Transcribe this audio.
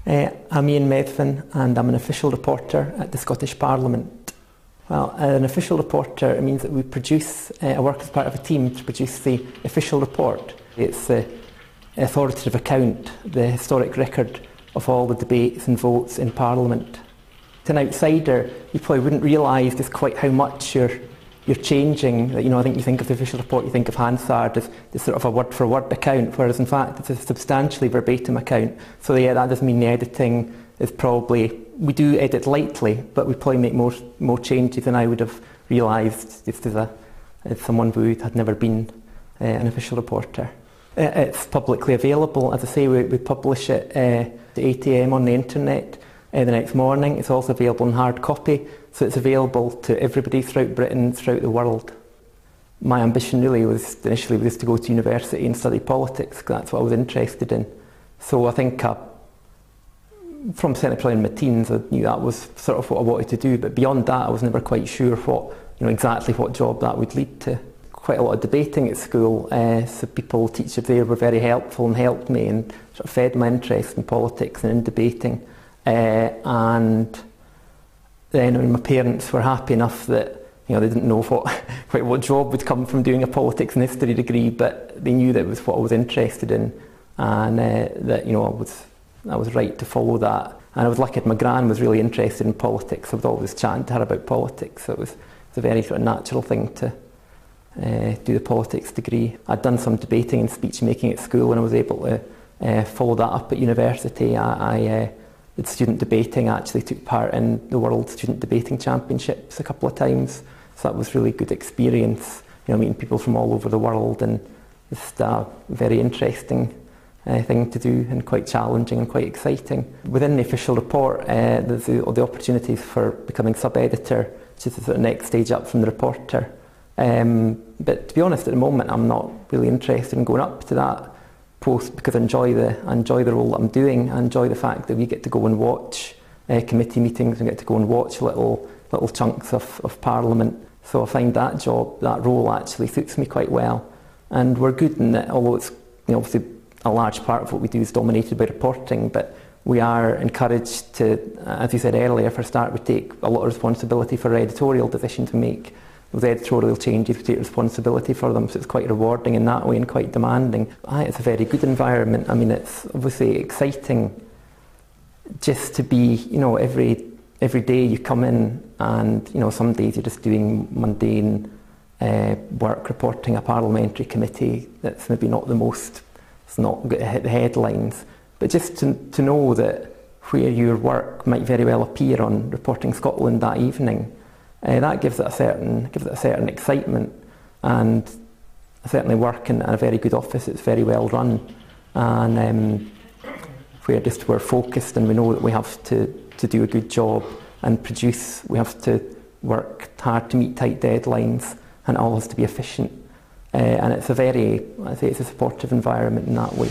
I'm Ian Medvin and I'm an official reporter at the Scottish Parliament. Well, an official reporter, it means that we produce, I work as part of a team to produce the official report. It's the authoritative account, the historic record of all the debates and votes in Parliament. To an outsider, you probably wouldn't realise just quite how much you're changing. I think you think of the official report, you think of Hansard as sort of a word-for-word account, whereas in fact it's a substantially verbatim account. So yeah, that doesn't mean the editing is probably, we do edit lightly, but we probably make more changes than I would have realised just as someone who had never been an official reporter. It's publicly available. As I say, we publish it at 8 AM on the internet the next morning. It's also available in hard copy, so it's available to everybody throughout Britain, throughout the world. My ambition really was initially to go to university and study politics, because that's what I was interested in. So I think from certainly probably in my teens, I knew that was sort of what I wanted to do, but beyond that I was never quite sure exactly what job that would lead to. Quite a lot of debating at school, so teachers there were very helpful and helped me and sort of fed my interest in politics and in debating. And then my parents were happy enough that they didn't know quite what job would come from doing a politics and history degree, but they knew that it was what I was interested in, and that I was right to follow that. And I was lucky that my gran was really interested in politics. I was always chatting to her about politics, so it was a very sort of natural thing to do the politics degree. I'd done some debating and speech making at school, and I was able to follow that up at university. I did student debating. I actually took part in the World Student Debating Championships a couple of times, so that was really good experience. Meeting people from all over the world, and just a very interesting thing to do, and quite challenging and quite exciting. Within the official report, there's the opportunities for becoming sub-editor, which is the sort of next stage up from the reporter. But to be honest, at the moment, I'm not really interested in going up to that post, because I enjoy the role that I'm doing. I enjoy the fact that we get to go and watch committee meetings, and get to go and watch little chunks of Parliament. So I find that role actually suits me quite well. And we're good in that, although it's obviously a large part of what we do is dominated by reporting, but we are encouraged to, as you said earlier, for a start, we take a lot of responsibility for editorial decisions we make. Those editorial changes, we take responsibility for them, so it's quite rewarding in that way and quite demanding. It's a very good environment. I mean, it's obviously exciting just to be, every day you come in and, some days you're just doing mundane work, reporting a parliamentary committee that's maybe not the most, it's not got the headlines, but just to know that where your work might very well appear on Reporting Scotland that evening, that gives it a certain excitement. And I certainly work in a very good office. It's very well run, and we're focused, and we know that we have to do a good job and produce. We have to work hard to meet tight deadlines, and it all has to be efficient. And it's a supportive environment in that way.